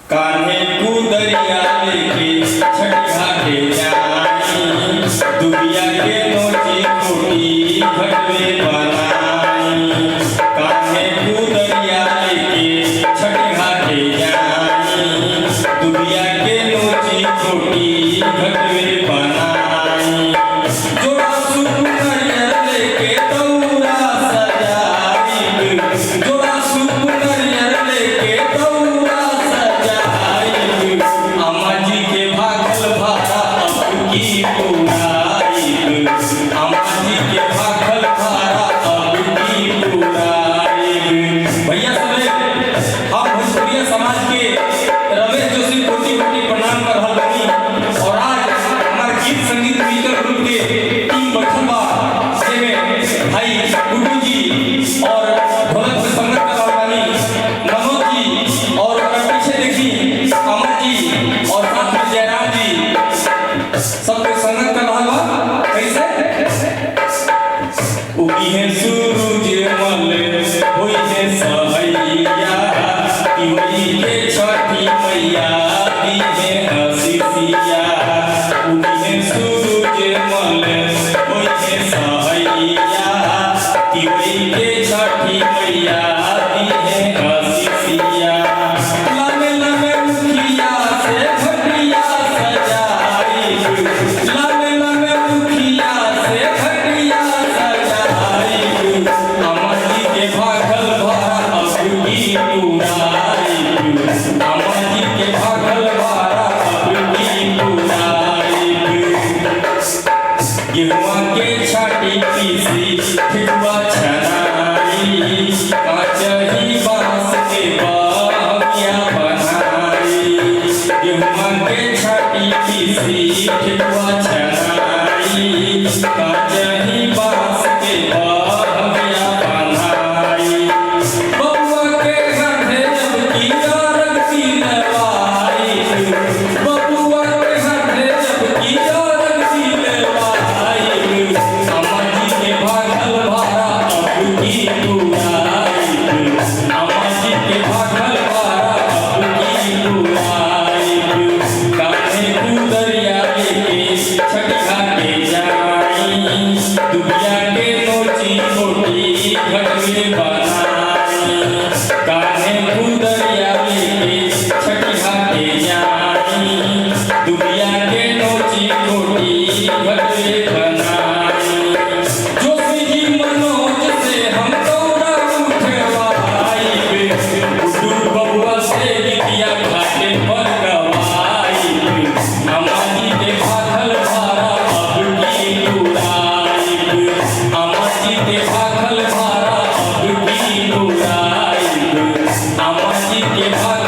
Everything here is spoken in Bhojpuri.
कान्हे को दरिया लेके छठ घाटे जाई, दुनिया के नोची कोटी घटवे बनाई। कान्हे को दरिया लेके छठ घाटे जाई, दुनिया के नोची कोटी घटवे बनाई। जोड़ा सूप नरियर लेके दौरा सजाई, जोड़ा सूप नरियर लेके दौरा सजाई। अम्मा जी के भागल भारा अब की पुराई, अम्मा जी के भागल भारा अब की पुराई। भैया सभी हम भोजपुरिया समाज के रमेश जोशी कोटि कोटि प्रणाम कर रहल बानी। और आज हमारे गीत संगीत म्यूजिकल ग्रुप के टीम बैठल बा, जेमे भाई गुड्डू जी और ढोलक पे संगत कर रहल बानी मनोज जी, और ओकर पीछे देखी अमर जी और साथ में जयराम जी सब कोई संगत कर रहल बा। कैसे उगी है सूरज मल होई है सहैया, की होई के छठी मैया दी है हसीसिया। उगी है सूरज मल होई है सहैया, की होई के छठी मैया दी है हसीसिया। लामे लामे मुखिया से घटिया सजाई, लामे लामे मुखिया से घटिया सजाई। अम्मा जी के भागल भारा अब की पुराई, अम्मा जी के भागल भारा अब की पुराई। गेहुआ के छाटी पीसी ठिकुआ छनाई, काचही बांस के बहमिया बनाई। गेहुआ के छाटी पीसी ठिकुआ छनाई, काचही बांस के बहमिया बनाई। बबुआ के हाथे जब की अरग की नवाई, बबुआ के हाथे जब की अरग की नवाई। अम्मा जी के भागल भारा अब की पुराई, अम्मा जी के भागल भारा अब की पुराई। कान्हे को दरिया लेके छठ घाटे जाई, दुनिया के नोची कोटी घटवे बनाई। कान्हे को दरिया लेके छठ घाटे जाई, दुनिया के नोची कोटी घटवे बनाई। जोशी जी मनोज से हम दौरा उठवाई, गुड्डू बबुआ से गीतिया घाटे पर गवाई। अम्मा जी के भागल भारा अब की पुराई, अम्मा जी के भागल भारा अब की पुराई, अम्मा जी के भागल